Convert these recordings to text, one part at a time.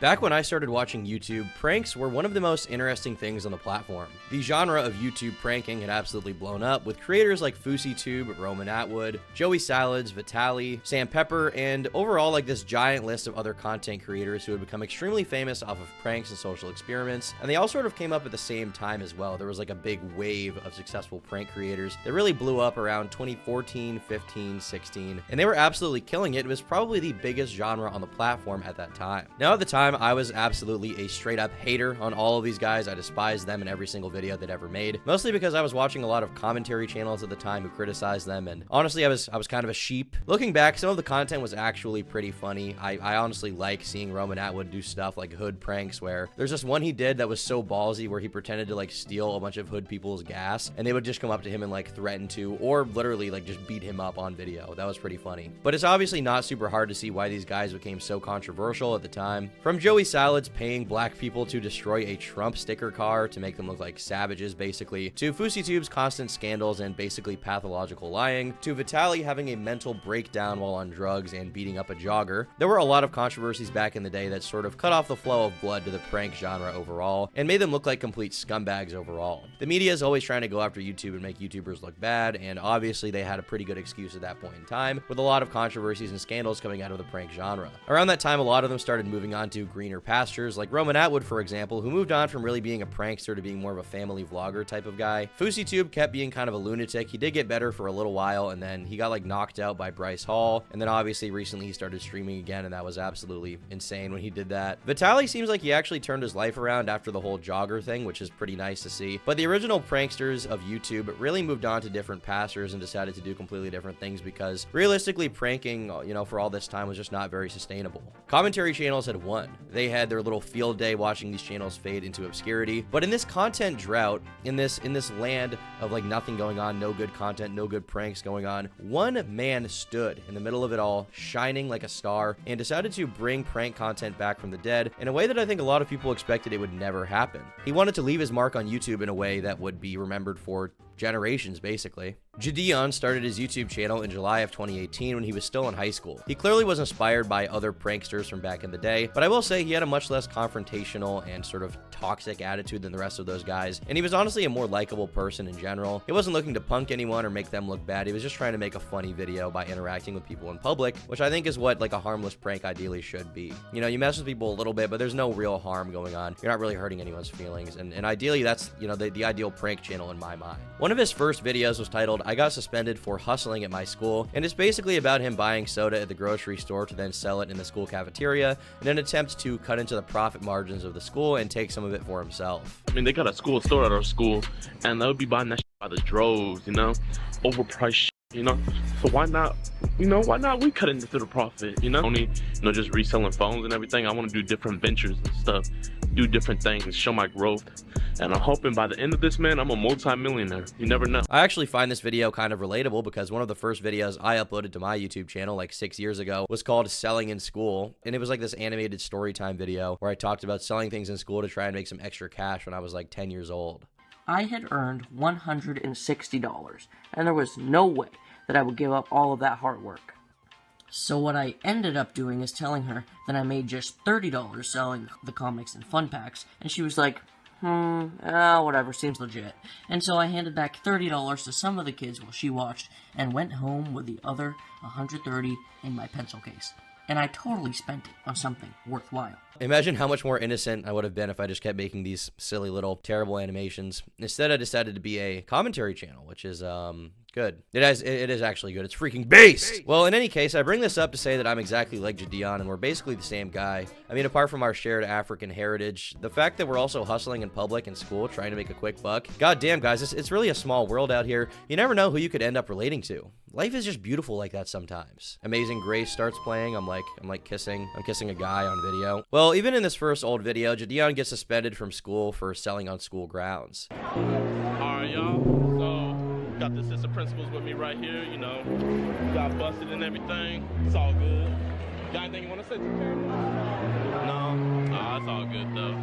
Back when I started watching YouTube, pranks were one of the most interesting things on the platform. The genre of YouTube pranking had absolutely blown up, with creators like FouseyTube, Roman Atwood, Joey Salads, Vitaly, Sam Pepper, and overall like this giant list of other content creators who had become extremely famous off of pranks and social experiments, and they all sort of came up at the same time as well. There was like a big wave of successful prank creators that really blew up around 2014, 15, 16, and they were absolutely killing it. It was probably the biggest genre on the platform at that time. Now at the time, I was absolutely a straight up hater on all of these guys. I despised them in every single video they'd ever made, mostly because I was watching a lot of commentary channels at the time who criticized them, and honestly I was kind of a sheep. Looking back, some of the content was actually pretty funny. I honestly like seeing Roman Atwood do stuff like hood pranks, where there's just one he did that was so ballsy where he pretended to like steal a bunch of hood people's gas, and they would just come up to him and like threaten to, or literally like just beat him up on video. That was pretty funny. But it's obviously not super hard to see why these guys became so controversial at the time. From Joey Salads paying black people to destroy a Trump sticker car to make them look like savages, basically, to FouseyTube's constant scandals and basically pathological lying, to Vitaly having a mental breakdown while on drugs and beating up a jogger. There were a lot of controversies back in the day that sort of cut off the flow of blood to the prank genre overall and made them look like complete scumbags overall. The media is always trying to go after YouTube and make YouTubers look bad, and obviously they had a pretty good excuse at that point in time, with a lot of controversies and scandals coming out of the prank genre. Around that time, a lot of them started moving on to greener pastures, like Roman Atwood, for example, who moved on from really being a prankster to being more of a family vlogger type of guy. FouseyTube kept being kind of a lunatic. He did get better for a little while, and then he got like knocked out by Bryce Hall, and then obviously recently he started streaming again, and that was absolutely insane when he did that. Vitaly seems like he actually turned his life around after the whole jogger thing, which is pretty nice to see. But the original pranksters of YouTube really moved on to different pastures and decided to do completely different things, because realistically pranking, you know, for all this time was just not very sustainable. Commentary channels had won. They had their little field day watching these channels fade into obscurity, but in this content drought, in this land of like nothing going on, no good content, no good pranks going on, one man stood in the middle of it all, shining like a star, and decided to bring prank content back from the dead in a way that I think a lot of people expected it would never happen. He wanted to leave his mark on YouTube in a way that would be remembered for generations, basically. Jidion started his YouTube channel in July of 2018 when he was still in high school. He clearly was inspired by other pranksters from back in the day, but I will say he had a much less confrontational and sort of toxic attitude than the rest of those guys, and he was honestly a more likable person in general. He wasn't looking to punk anyone or make them look bad. He was just trying to make a funny video by interacting with people in public, which I think is what like a harmless prank ideally should be. You know, you mess with people a little bit, but there's no real harm going on. You're not really hurting anyone's feelings, and ideally that's, you know, the ideal prank channel in my mind. One of his first videos was titled "I Got Suspended for Hustling at My School," and it's basically about him buying soda at the grocery store to then sell it in the school cafeteria in an attempt to cut into the profit margins of the school and take some of it for himself. I mean, they got a school store at our school, and they'll be buying that shit by the droves, you know, overpriced shit, you know. So why not, you know, why not we cut into the profit, you know? Only, you know, just reselling phones and everything. I want to do different ventures and stuff, do different things, show my growth. And I'm hoping by the end of this, man, I'm a multi-millionaire. You never know. I actually find this video kind of relatable because one of the first videos I uploaded to my YouTube channel like 6 years ago was called Selling in School. And it was like this animated story time video where I talked about selling things in school to try and make some extra cash when I was like 10 years old. I had earned $160, and there was no way that I would give up all of that hard work. So what I ended up doing is telling her that I made just $30 selling the comics and fun packs, and she was like, whatever, seems legit. And so I handed back $30 to some of the kids while she watched, and went home with the other $130 in my pencil case. And I totally spent it on something worthwhile. Imagine how much more innocent I would have been if I just kept making these silly little terrible animations. Instead, I decided to be a commentary channel, which is, good. It is actually good. It's freaking based! Well, in any case, I bring this up to say that I'm exactly like Jidion, and we're basically the same guy. I mean, apart from our shared African heritage, the fact that we're also hustling in public and school, trying to make a quick buck. God damn, guys, it's really a small world out here. You never know who you could end up relating to. Life is just beautiful like that sometimes. Amazing Grace starts playing. I'm kissing a guy on video. Well, even in this first old video, Jidion gets suspended from school for selling on school grounds. Alright, y'all. So, got the assistant principals with me right here, you know. Got busted and everything. It's all good. Got anything you want to say to the camera? No? Oh, it's all good, though.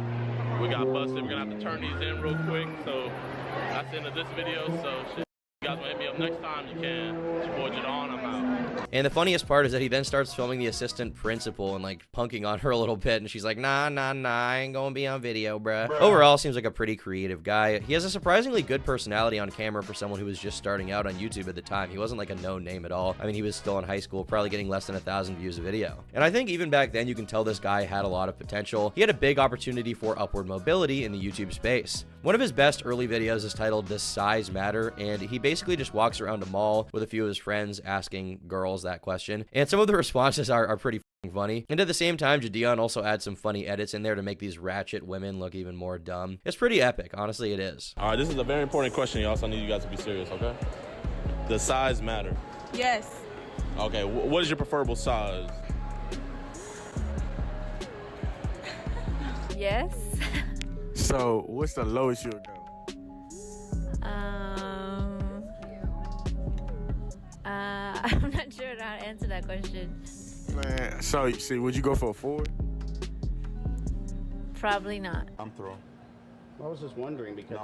We got busted. We're going to have to turn these in real quick. So, that's the end of this video. So, shit. guys want to hit me up next time, you can. It's your boy Jidion, I'm out. And the funniest part is that he then starts filming the assistant principal and like punking on her a little bit, and she's like, nah, I ain't gonna be on video, bruh. Overall, seems like a pretty creative guy. He has a surprisingly good personality on camera for someone who was just starting out on YouTube at the time. He wasn't like a known name at all. I mean, he was still in high school, probably getting less than 1,000 views a video. And I think even back then, you can tell this guy had a lot of potential. He had a big opportunity for upward mobility in the YouTube space. One of his best early videos is titled Does Size Matter? And he basically just walks around a mall with a few of his friends asking girls that question. And some of the responses are pretty funny. And at the same time, Jidion also adds some funny edits in there to make these ratchet women look even more dumb. It's pretty epic, honestly it is. All right, this is a very important question, y'all, so I need you guys to be serious, okay? Does size matter? Yes. Okay, what is your preferable size? Yes. So, what's the lowest you'll go? I'm not sure how to answer that question. Man, so, see, would you go for a 4? Probably not. I'm throwing. I was just wondering because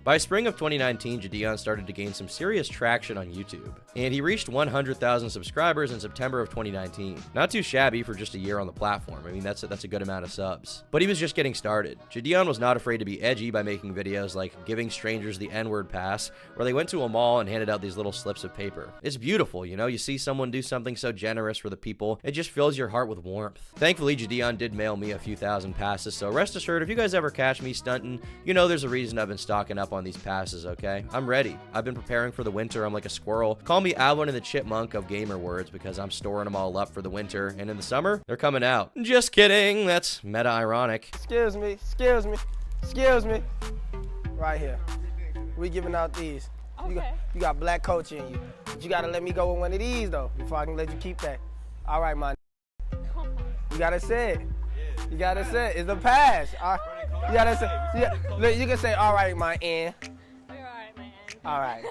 By spring of 2019, Jidion started to gain some serious traction on YouTube, and he reached 100,000 subscribers in September of 2019. Not too shabby for just a year on the platform. I mean, that's a good amount of subs. But he was just getting started. Jidion was not afraid to be edgy by making videos like giving strangers the N-word pass, where they went to a mall and handed out these little slips of paper. It's beautiful, you know? You see someone do something so generous for the people, it just fills your heart with warmth. Thankfully, Jidion did mail me a few thousand passes, so rest assured, if you guys ever catch me stunting, you know there's a reason I've been stocking up on these passes, okay? I'm ready. I've been preparing for the winter. I'm like a squirrel. Call me Alvin and the Chipmunk of gamer words because I'm storing them all up for the winter, and in the summer, they're coming out. Just kidding. That's meta-ironic. Excuse me. Right here. We giving out these. Okay. You got black culture in you. But you gotta let me go with one of these, though, before I can let you keep that. All right, man. You gotta say it. You gotta say it. It's a pass. You gotta say. Look, you can say, all right, my end. All right.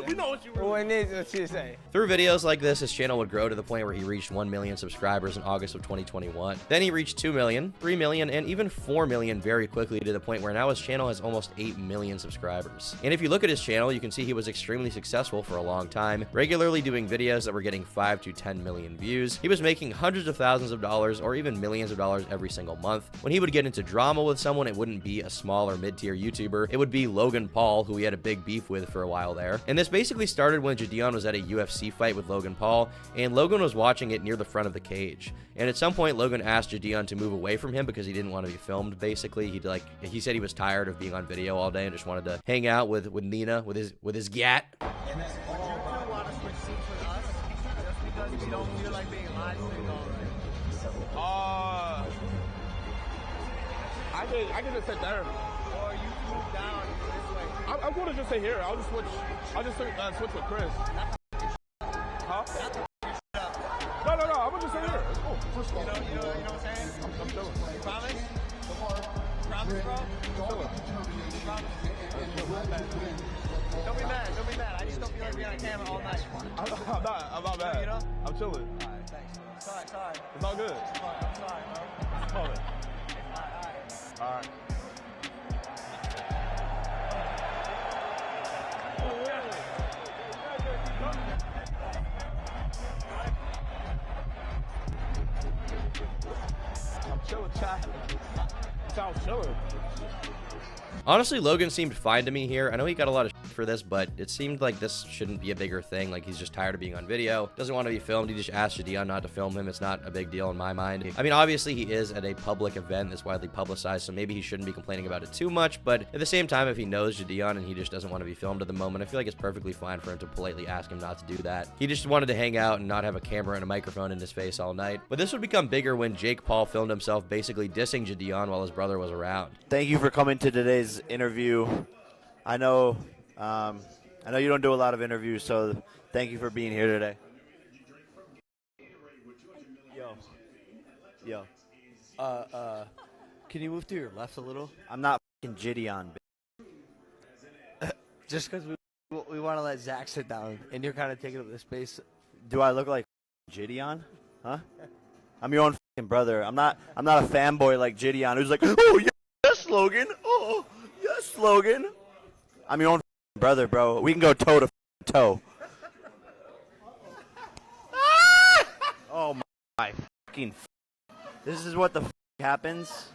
We know what you What is what you say? Through videos like this, his channel would grow to the point where he reached 1 million subscribers in August of 2021. Then he reached 2 million, 3 million, and even 4 million very quickly to the point where now his channel has almost 8 million subscribers. And if you look at his channel, you can see he was extremely successful for a long time, regularly doing videos that were getting 5 to 10 million views. He was making hundreds of thousands of dollars or even millions of dollars every single month. When he would get into drama with someone, it wouldn't be a small or mid-tier YouTuber. It would be Logan Paul, who he had a big beef with for a while there. And this basically started when Jidion was at a UFC fight with Logan Paul, and Logan was watching it near the front of the cage. And at some point, Logan asked Jidion to move away from him because he didn't want to be filmed, basically. He said he was tired of being on video all day and just wanted to hang out with Nina, with his gat. I can just sit there. Or you move down this way. I'm going to just sit here. I'll just switch with Chris. Huh? No. I'm going to just sit here. It's cool. You know what I'm saying? I'm chilling. You promise? Promise, bro? Promise? Don't be mad. I just don't feel like being on camera all night. I'm not mad. You know? I'm chilling. All right, thanks. Sorry. It's all good. I'm sorry, bro. It's all good. All right. I'm chilling, chat. Sounds chilling. Honestly, Logan seemed fine to me here. I know he got a lot of shit for this, but it seemed like this shouldn't be a bigger thing. Like, he's just tired of being on video, doesn't want to be filmed. He just asked Jidion not to film him. It's not a big deal in my mind. I mean, obviously, he is at a public event that's widely publicized, so maybe he shouldn't be complaining about it too much. But at the same time, if he knows Jidion and he just doesn't want to be filmed at the moment, I feel like it's perfectly fine for him to politely ask him not to do that. He just wanted to hang out and not have a camera and a microphone in his face all night. But this would become bigger when Jake Paul filmed himself basically dissing Jidion while his brother was around. Thank you for coming to today's interview. I know you don't do a lot of interviews, so thank you for being here today. Yo. Can you move to your left a little? I'm not fucking Jidion. Just because we want to let Zach sit down, and you're kind of taking up the space. Do I look like Jidion? Huh? I'm your own fucking brother. I'm not a fanboy like Jidion, who's like, oh yes, Logan. Oh yes, Logan. I'm your own brother, bro. We can go toe to toe. Oh my fucking. This is what the happens.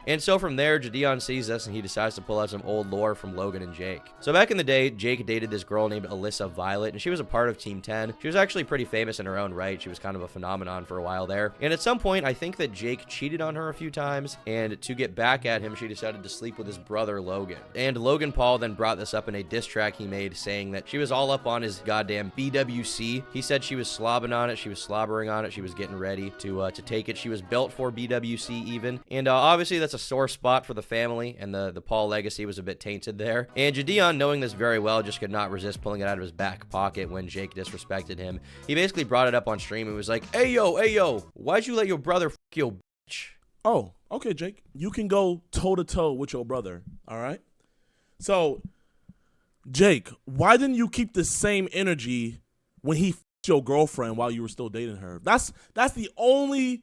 And so from there, Jidion sees this and he decides to pull out some old lore from Logan and Jake. So back in the day, Jake dated this girl named Alyssa Violet, and she was a part of Team 10. She was actually pretty famous in her own right. She was kind of a phenomenon for a while there. And at some point, I think that Jake cheated on her a few times, and to get back at him, she decided to sleep with his brother, Logan. And Logan Paul then brought this up in a diss track he made, saying that she was all up on his goddamn BWC. He said she was slobbing on it, she was slobbering on it, she was getting ready to take it. She was built for BWC even. And obviously, that's a sore spot for the family, and the Paul legacy was a bit tainted there. And Jidion, knowing this very well, just could not resist pulling it out of his back pocket when Jake disrespected him. He basically brought it up on stream and was like, hey yo, why'd you let your brother f your bitch? Oh, okay, Jake. You can go toe-to-toe with your brother, all right? So, Jake, why didn't you keep the same energy when he f***ed your girlfriend while you were still dating her? That's the only...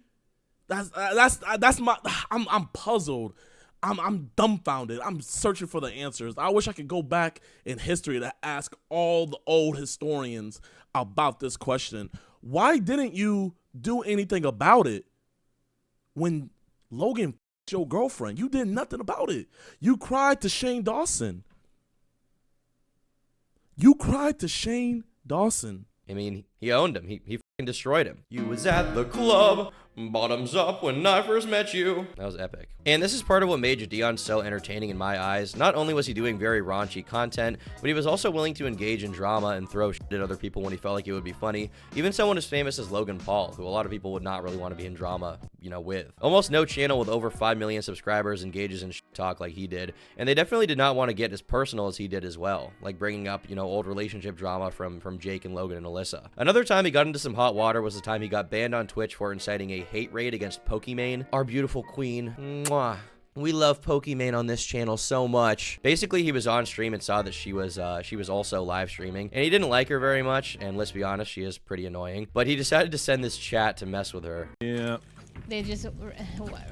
That's my. I'm puzzled. I'm dumbfounded. I'm searching for the answers. I wish I could go back in history to ask all the old historians about this question. Why didn't you do anything about it when Logan f***ed your girlfriend? You did nothing about it. You cried to Shane Dawson. I mean, he owned him. He fucking destroyed him. You was at the club, bottoms up when I first met you. That was epic. And this is part of what made Jidion so entertaining in my eyes. Not only was he doing very raunchy content, but he was also willing to engage in drama and throw shit at other people when he felt like it would be funny. Even someone as famous as Logan Paul, who a lot of people would not really want to be in drama, with. Almost no channel with over 5 million subscribers engages in shit talk like he did, and they definitely did not want to get as personal as he did as well, like bringing up, old relationship drama from Jake and Logan and Alyssa. Another time he got into some hot water was the time he got banned on Twitch for inciting a hate raid against Pokimane, our beautiful queen. Mwah. We love Pokimane on this channel so much. Basically, he was on stream and saw that she was also live streaming, and he didn't like her very much, and let's be honest, she is pretty annoying, but he decided to send this chat to mess with her. Yeah. They just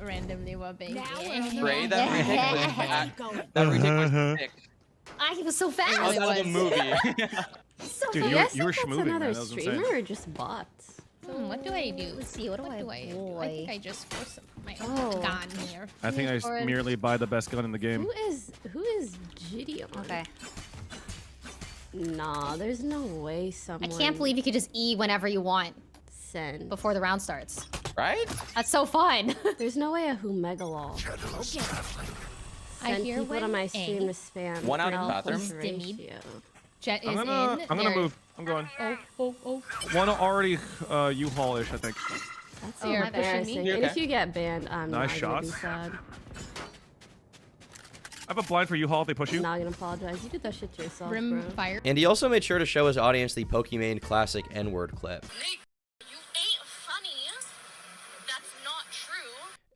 randomly were being Ray, that ridiculous pick. I was so fast. That was out of the movie. So Dude, you were schmooving, man. another That was streamer insane. or just bots? What do I do? Let's see. What do I do? I think I just force my gun here. I think I just merely buy the best gun in the game. Who is Jidion? Okay. Nah, there's no way someone. I can't believe you could just E whenever you want. Send. Before the round starts. Right? That's so fun. There's no way a who megalol. I Send hear people to when my stream to spam. One out in the Help bathroom. ratio. Jet is I'm gonna move. I'm going. Oh. One already U-Haul-ish, I think. That's Oh, embarrassing. You And okay? if you get banned, I'm Nice not gonna be shots. sad. I have a blind for U-Haul if they push you. I'm not gonna apologize. You did that shit to yourself, Rim bro. fire. And he also made sure to show his audience the Pokimane classic N-word clip.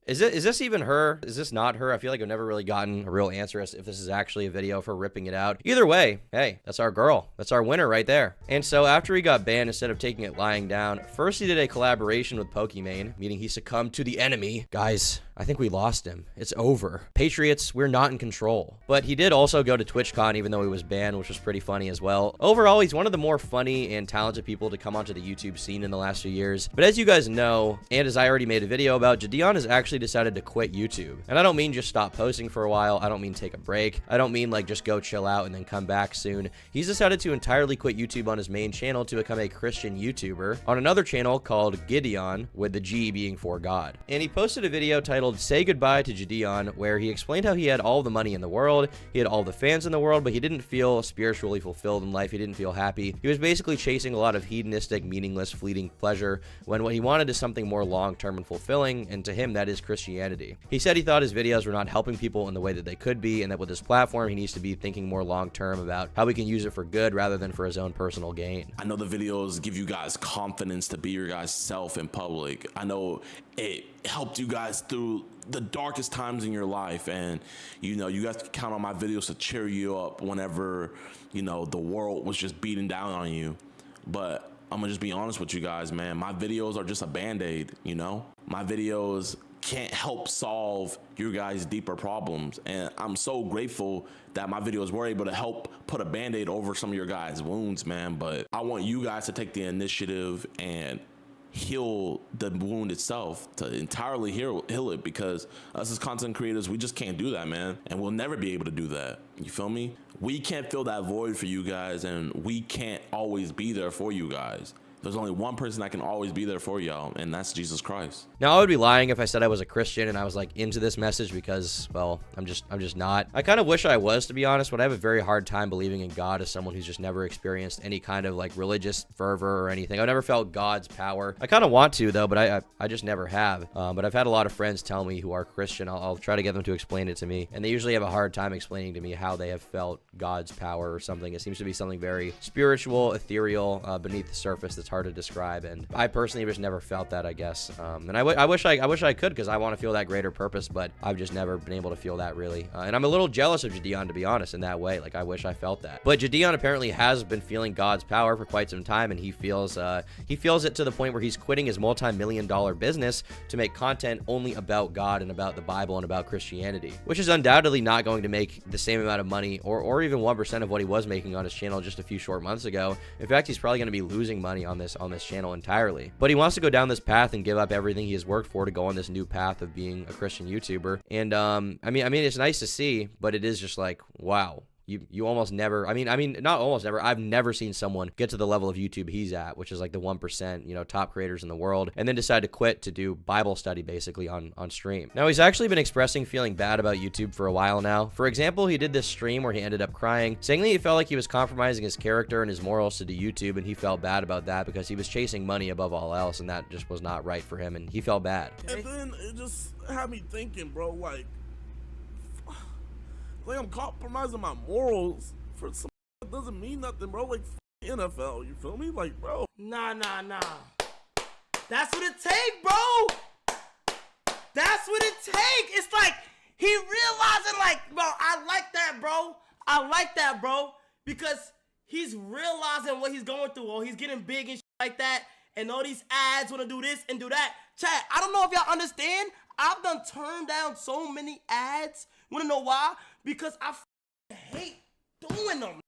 Is this even her? Is this not her? I feel like I've never really gotten a real answer as if this is actually a video of her ripping it out. Either way, hey, that's our girl. That's our winner right there. And so after he got banned, instead of taking it lying down, first he did a collaboration with Pokimane, meaning he succumbed to the enemy. Guys, I think we lost him. It's over. Patriots, we're not in control. But he did also go to TwitchCon even though he was banned, which was pretty funny as well. Overall, he's one of the more funny and talented people to come onto the YouTube scene in the last few years. But as you guys know, and as I already made a video about, Jidion has actually decided to quit YouTube. And I don't mean just stop posting for a while. I don't mean take a break. I don't mean like just go chill out and then come back soon. He's decided to entirely quit YouTube on his main channel to become a Christian YouTuber on another channel called Jidion, with the G being for God. And he posted a video titled Say Goodbye to Jidion, where he explained how he had all the money in the world, he had all the fans in the world, but he didn't feel spiritually fulfilled in life. He didn't feel happy. He was basically chasing a lot of hedonistic, meaningless, fleeting pleasure when what he wanted is something more long-term and fulfilling, and to him that is Christianity. He said he thought his videos were not helping people in the way that they could be, and that with his platform he needs to be thinking more long-term about how he can use it for good rather than for his own personal gain. I know the videos give you guys confidence to be your guys' self in public. I know it helped you guys through the darkest times in your life, and you guys can count on my videos to cheer you up whenever the world was just beating down on you. But I'm gonna just be honest with you guys, man. My videos are just a band-aid. My videos can't help solve your guys' deeper problems. And I'm so grateful that my videos were able to help put a Band-Aid over some of your guys' wounds, man. But I want you guys to take the initiative and heal the wound itself, to entirely heal it, because us as content creators, we just can't do that, man. And we'll never be able to do that. You feel me? We can't fill that void for you guys, and we can't always be there for you guys. There's only one person that can always be there for y'all, and that's Jesus Christ. Now, I would be lying if I said I was a Christian and I was like into this message, because, well, I'm just not. I kind of wish I was, to be honest, but I have a very hard time believing in God as someone who's just never experienced any kind of like religious fervor or anything. I've never felt God's power. I kind of want to, though, but I just never have. But I've had a lot of friends tell me who are Christian. I'll try to get them to explain it to me, and they usually have a hard time explaining to me how they have felt God's power or something. It seems to be something very spiritual, ethereal, beneath the surface that's hard to describe, and I personally just never felt that, I guess. And I wish I could, because I want to feel that greater purpose, but I've just never been able to feel that, really. And I'm a little jealous of Jidion, to be honest, in that way. Like, I wish I felt that. But Jidion apparently has been feeling God's power for quite some time, and he feels it to the point where he's quitting his multi-million-dollar business to make content only about God and about the Bible and about Christianity, which is undoubtedly not going to make the same amount of money or even 1% of what he was making on his channel just a few short months ago. In fact, he's probably going to be losing money on this channel entirely. But he wants to go down this path and give up everything he has worked for to go on this new path of being a Christian YouTuber. And I mean it's nice to see, but it is just like, wow. You almost never, not almost never, I've never seen someone get to the level of YouTube he's at, which is like the 1%, top creators in the world, and then decide to quit to do Bible study basically on stream. Now, he's actually been expressing feeling bad about YouTube for a while now. For example, he did this stream where he ended up crying, saying that he felt like he was compromising his character and his morals to do YouTube, and he felt bad about that because he was chasing money above all else, and that just was not right for him, and he felt bad. And then it just had me thinking, bro, like I'm compromising my morals for some that doesn't mean nothing, bro. Like NFL, you feel me? Like, bro. Nah. That's what it take, bro. That's what it take. It's like he realizing, like, bro, I like that, bro. Because he's realizing what he's going through. Or he's getting big and shit like that. And all these ads want to do this and do that. Chat, I don't know if y'all understand. I've done turned down so many ads. Wanna know why? Because I hate doing them.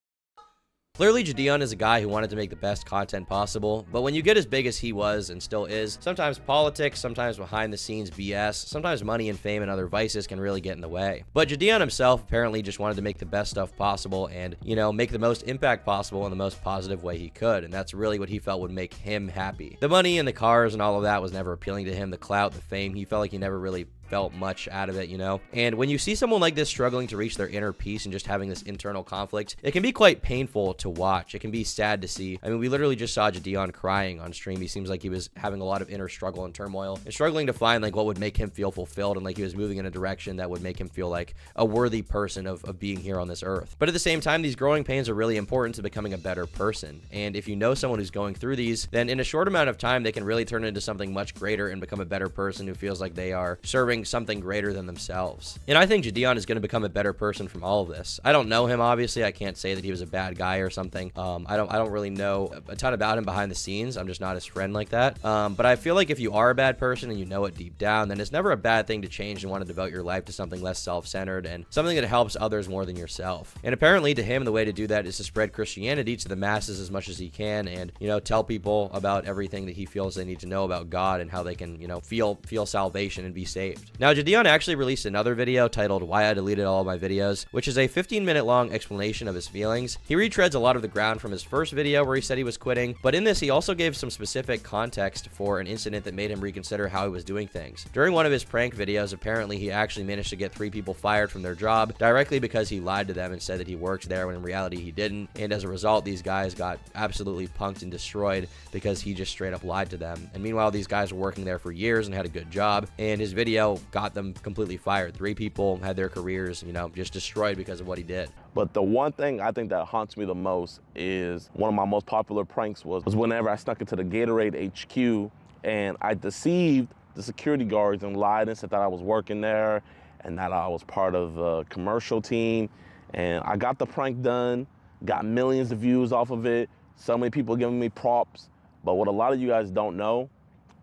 Clearly, Jidion is a guy who wanted to make the best content possible, but when you get as big as he was and still is, sometimes politics, sometimes behind the scenes BS, sometimes money and fame and other vices can really get in the way. But Jidion himself apparently just wanted to make the best stuff possible and, make the most impact possible in the most positive way he could, and that's really what he felt would make him happy. The money and the cars and all of that was never appealing to him, the clout, the fame, he felt like he never really felt much out of it, And when you see someone like this struggling to reach their inner peace and just having this internal conflict, it can be quite painful to watch. It can be sad to see. I mean, we literally just saw Jidion crying on stream. He seems like he was having a lot of inner struggle and turmoil and struggling to find like what would make him feel fulfilled and like he was moving in a direction that would make him feel like a worthy person of being here on this earth. But at the same time, these growing pains are really important to becoming a better person. And if you know someone who's going through these, then in a short amount of time, they can really turn into something much greater and become a better person who feels like they are serving something greater than themselves. And I think Jidion is going to become a better person from all of this. I don't know him, obviously. I can't say that he was a bad guy or something. I don't really know a ton about him behind the scenes. I'm just not his friend like that. But I feel like if you are a bad person and you know it deep down, then it's never a bad thing to change and want to devote your life to something less self-centered and something that helps others more than yourself. And apparently to him, the way to do that is to spread Christianity to the masses as much as he can and, tell people about everything that he feels they need to know about God and how they can, feel salvation and be saved. Now, Jidion actually released another video titled Why I Deleted All of My Videos, which is a 15-minute long explanation of his feelings. He retreads a lot of the ground from his first video where he said he was quitting, but in this he also gave some specific context for an incident that made him reconsider how he was doing things. During one of his prank videos, apparently he actually managed to get 3 people fired from their job directly because he lied to them and said that he worked there when in reality he didn't, and as a result these guys got absolutely punked and destroyed because he just straight up lied to them. And meanwhile, these guys were working there for years and had a good job, and his video got them completely fired. 3 people had their careers, just destroyed because of what he did. But the one thing I think that haunts me the most is one of my most popular pranks was whenever I snuck into the Gatorade HQ and I deceived the security guards and lied and said that I was working there and that I was part of the commercial team. And I got the prank done, got millions of views off of it, so many people giving me props. But what a lot of you guys don't know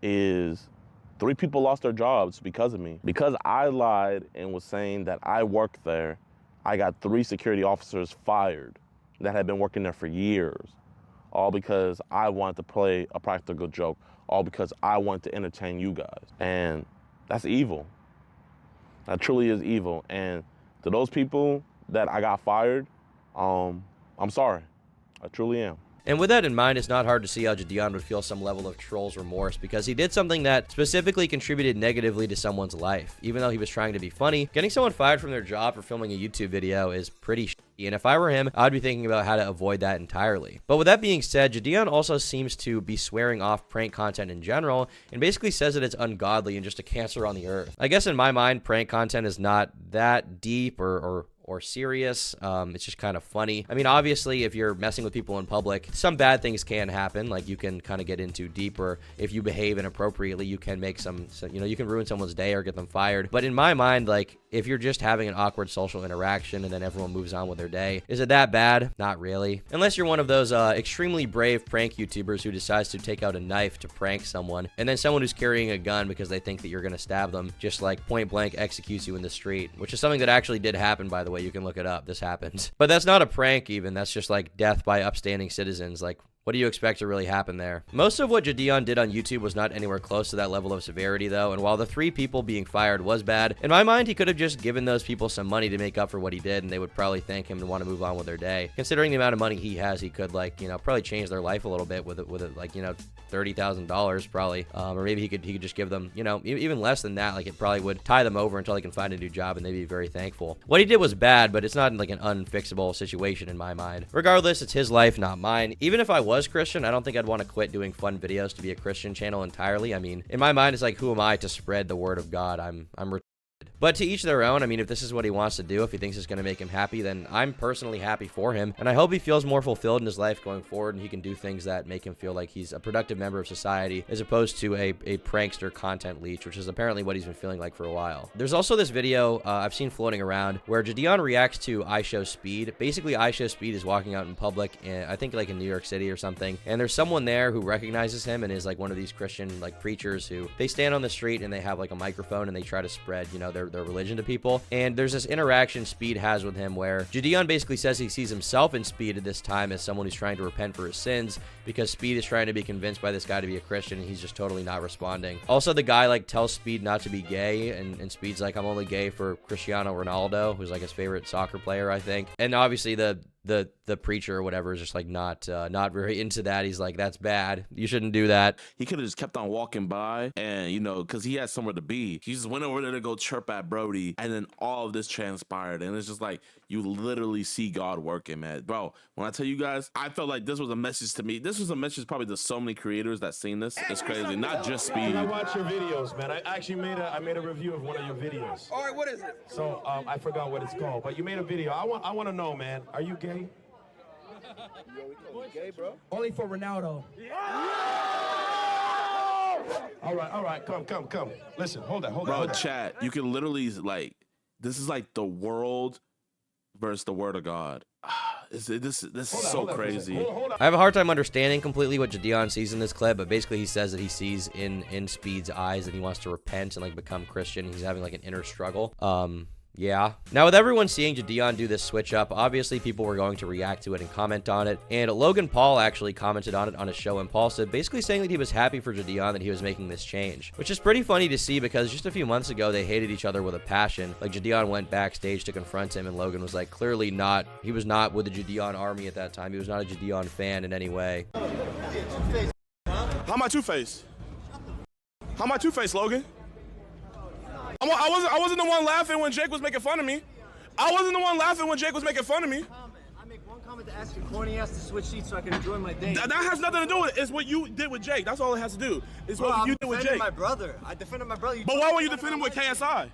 is 3 people lost their jobs because of me. Because I lied and was saying that I worked there, I got 3 security officers fired that had been working there for years. All because I wanted to play a practical joke. All because I wanted to entertain you guys. And that's evil. That truly is evil. And to those people that I got fired, I'm sorry. I truly am. And with that in mind, it's not hard to see how Jidion would feel some level of troll's remorse because he did something that specifically contributed negatively to someone's life. Even though he was trying to be funny, getting someone fired from their job for filming a YouTube video is pretty shitty, and if I were him, I'd be thinking about how to avoid that entirely. But with that being said, Jidion also seems to be swearing off prank content in general, and basically says that it's ungodly and just a cancer on the earth. I guess in my mind, prank content is not that deep or serious. It's just kind of funny. I mean, obviously, if you're messing with people in public, some bad things can happen. Like, you can kind of get into deeper. If you behave inappropriately, you can make some, you know, you can ruin someone's day or get them fired. But in my mind, like, if you're just having an awkward social interaction and then everyone moves on with their day, is it that bad? Not really. Unless you're one of those extremely brave prank YouTubers who decides to take out a knife to prank someone, and then someone who's carrying a gun because they think that you're going to stab them, just like point blank executes you in the street, which is something that actually did happen, by the way. You can look it up. This happened. But that's not a prank even. That's just like death by upstanding citizens. Like, what do you expect to really happen there? Most of what Jidion did on YouTube was not anywhere close to that level of severity, though, and while the 3 people being fired was bad, in my mind, he could have just given those people some money to make up for what he did, and they would probably thank him and want to move on with their day. Considering the amount of money he has, he could, like, you know, probably change their life a little bit with it, like, you know, $30,000 probably, or maybe he could just give them, you know, even less than that. Like, it probably would tie them over until they can find a new job, and they'd be very thankful. What he did was bad, but it's not like an unfixable situation in my mind. Regardless, it's his life, not mine. Even if I was Christian, I don't think I'd want to quit doing fun videos to be a Christian channel entirely. I mean, in my mind, it's like, who am I to spread the word of God? I'm But to each their own. I mean, if this is what he wants to do, if he thinks it's going to make him happy, then I'm personally happy for him. And I hope he feels more fulfilled in his life going forward and he can do things that make him feel like he's a productive member of society as opposed to a prankster content leech, which is apparently what he's been feeling like for a while. There's also this video I've seen floating around where Jidion reacts to iShowSpeed. Basically, iShowSpeed is walking out in public, I think like in New York City or something, and there's someone there who recognizes him and is like one of these Christian like preachers who they stand on the street and they have like a microphone and they try to spread, you know, their religion to people. And there's this interaction Speed has with him where Jidion basically says he sees himself in Speed at this time as someone who's trying to repent for his sins because Speed is trying to be convinced by this guy to be a Christian and he's just totally not responding. Also, the guy like tells Speed not to be gay and Speed's like, I'm only gay for Cristiano Ronaldo, who's like his favorite soccer player, I think. And obviously the preacher or whatever is just like not very into that. He's like, that's bad. You shouldn't do that. He could have just kept on walking by and, you know, because he had somewhere to be. He just went over there to go chirp at Brody, and then all of this transpired. And it's just like, you literally see God working, man. Bro, when I tell you guys, I felt like this was a message to me. This was a message probably to so many creators that seen this. It's crazy. Not just Speed. I watch your videos, man. I actually made a review of one of your videos. All right, what is it? So I forgot what it's called, but you made a video. I want to know, man. Are you gay? Yo, we call you gay, bro. Only for Ronaldo. All right. Come. Listen, hold on. Bro, chat, you can literally, like, this is like the world versus the word of God. This is so crazy. I have a hard time understanding completely what Jidion sees in this clip, but basically he says that he sees in Speed's eyes that he wants to repent and like become Christian. He's having like an inner struggle. Yeah. Now, with everyone seeing Jidion do this switch up, obviously people were going to react to it and comment on it. And Logan Paul actually commented on it on his show Impulsive, basically saying that he was happy for Jidion that he was making this change, which is pretty funny to see because just a few months ago, they hated each other with a passion. Like, Jidion went backstage to confront him, and Logan was like, clearly not, he was not with the Jidion army at that time. He was not a Jidion fan in any way. How am I two-faced? How am I two-faced, Logan? I wasn't the one laughing when Jake was making fun of me. I make one comment to ask your corny ass to switch seats so I can enjoy my day. That has nothing to do with it. It's what you did with Jake. That's all it has to do. It's what you did with Jake. My brother. I defended my brother. But why were you defending with KSI?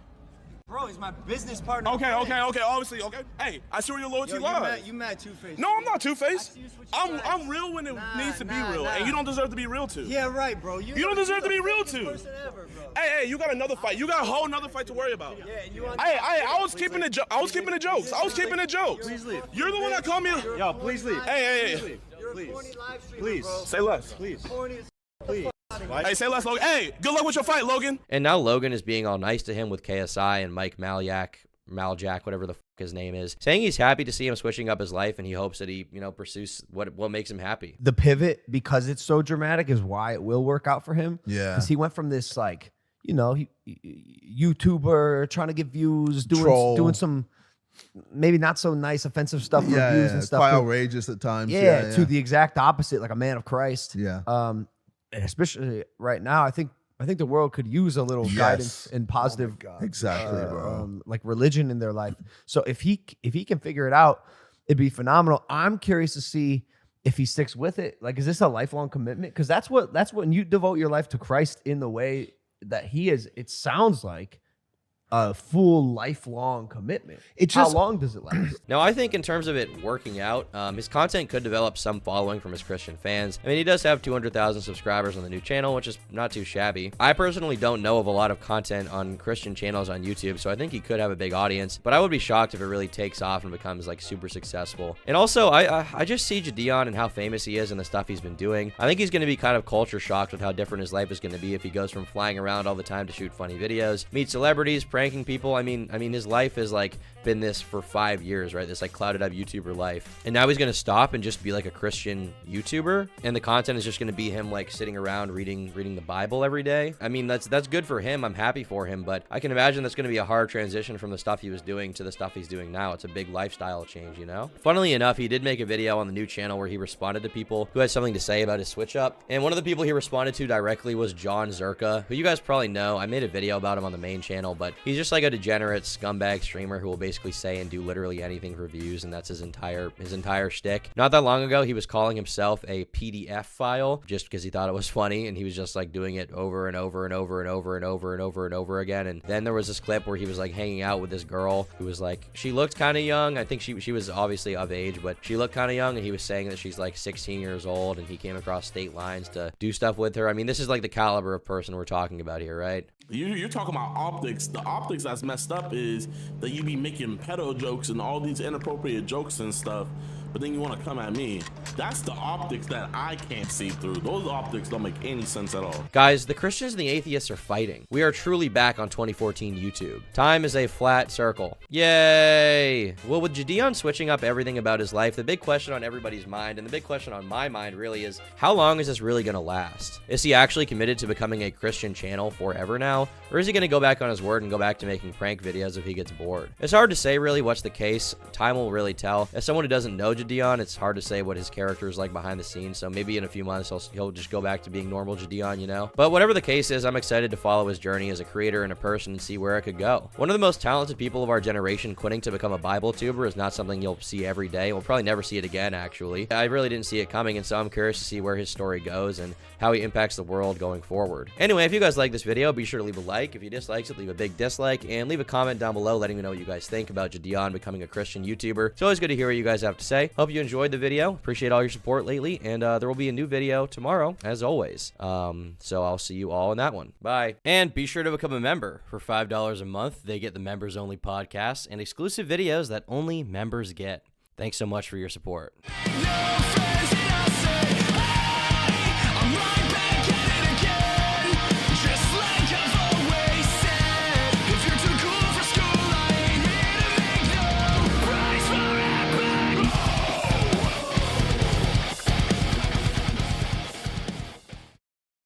Bro, he's my business partner. Okay, obviously, okay. Hey, I see where your loyalty lies. You mad two-faced. No, I'm not two-faced. I'm real when it needs to be real, and you don't deserve to be real too. Yeah, right, bro. You don't deserve to be real too. Hey, you got another fight. You got a whole nother fight to worry about. Yeah, I was keeping the jokes. Please leave. You're the one that called me. Yo, please leave. Hey. Please. Say less. Please. Please. Hey, say less, Logan. Hey, good luck with your fight, Logan. And now Logan is being all nice to him with KSI and Mike Maljack, whatever the fuck his name is, saying he's happy to see him switching up his life and he hopes that he, pursues what makes him happy. The pivot, because it's so dramatic, is why it will work out for him. Yeah. Because he went from this, like, YouTuber trying to get views, doing some maybe not so nice offensive stuff, reviews and stuff. Quite outrageous at times. Yeah, to the exact opposite, like a man of Christ. Yeah. Especially right now, I think the world could use a little guidance and positive, exactly, bro. like religion in their life. So if he can figure it out, it'd be phenomenal. I'm curious to see if he sticks with it. Like, is this a lifelong commitment? Because that's when you devote your life to Christ in the way that he is. It sounds like a full lifelong commitment. How long does it last? Now, I think in terms of it working out, his content could develop some following from his Christian fans. I mean, he does have 200,000 subscribers on the new channel, which is not too shabby. I personally don't know of a lot of content on Christian channels on YouTube, so I think he could have a big audience, but I would be shocked if it really takes off and becomes like super successful. And also, I just see Jidion and how famous he is and the stuff he's been doing. I think he's going to be kind of culture shocked with how different his life is going to be if he goes from flying around all the time to shoot funny videos, meet celebrities, pranking people. I mean, his life has like been this for 5 years, right? This like clouded up YouTuber life. And now he's going to stop and just be like a Christian YouTuber. And the content is just going to be him like sitting around reading the Bible every day. I mean, that's good for him. I'm happy for him, but I can imagine that's going to be a hard transition from the stuff he was doing to the stuff he's doing now. It's a big lifestyle change, Funnily enough, he did make a video on the new channel where he responded to people who had something to say about his switch up. And one of the people he responded to directly was John Zerka, who you guys probably know. I made a video about him on the main channel, but he's just like a degenerate scumbag streamer who will basically say and do literally anything for views, and that's his entire shtick. Not that long ago, he was calling himself a PDF file just because he thought it was funny, and he was just like doing it over and over and over and over and over and over and over again. And then there was this clip where he was like hanging out with this girl who was like, she looked kind of young. I think she was obviously of age, but she looked kind of young, and he was saying that she's like 16 years old, and he came across state lines to do stuff with her. I mean, this is like the caliber of person we're talking about here, right? You're talking about optics. The optics that's messed up is that you be making pedo jokes and all these inappropriate jokes and stuff, but then you want to come at me. That's the optics that I can't see through. Those optics don't make any sense at all. Guys, the Christians and the atheists are fighting. We are truly back on 2014 YouTube. Time is a flat circle. Yay! Well, with Jidion switching up everything about his life, the big question on everybody's mind, and the big question on my mind really is, how long is this really going to last? Is he actually committed to becoming a Christian channel forever now? Or is he going to go back on his word and go back to making prank videos if he gets bored? It's hard to say really what's the case. Time will really tell. As someone who doesn't know Jidion, it's hard to say what his character is like behind the scenes, so maybe in a few months he'll just go back to being normal Jidion, But whatever the case is, I'm excited to follow his journey as a creator and a person and see where it could go. One of the most talented people of our generation quitting to become a Bible tuber is not something you'll see every day. We'll probably never see it again, actually. I really didn't see it coming, and so I'm curious to see where his story goes and how he impacts the world going forward. Anyway, if you guys like this video, be sure to leave a like. If you dislike it, leave a big dislike, and leave a comment down below letting me know what you guys think about Jidion becoming a Christian YouTuber. It's always good to hear what you guys have to say. Hope you enjoyed the video. Appreciate all your support lately, and there will be a new video tomorrow, as always. So I'll see you all in that one. Bye. And be sure to become a member. For $5 a month, they get the members-only podcasts and exclusive videos that only members get. Thanks so much for your support. No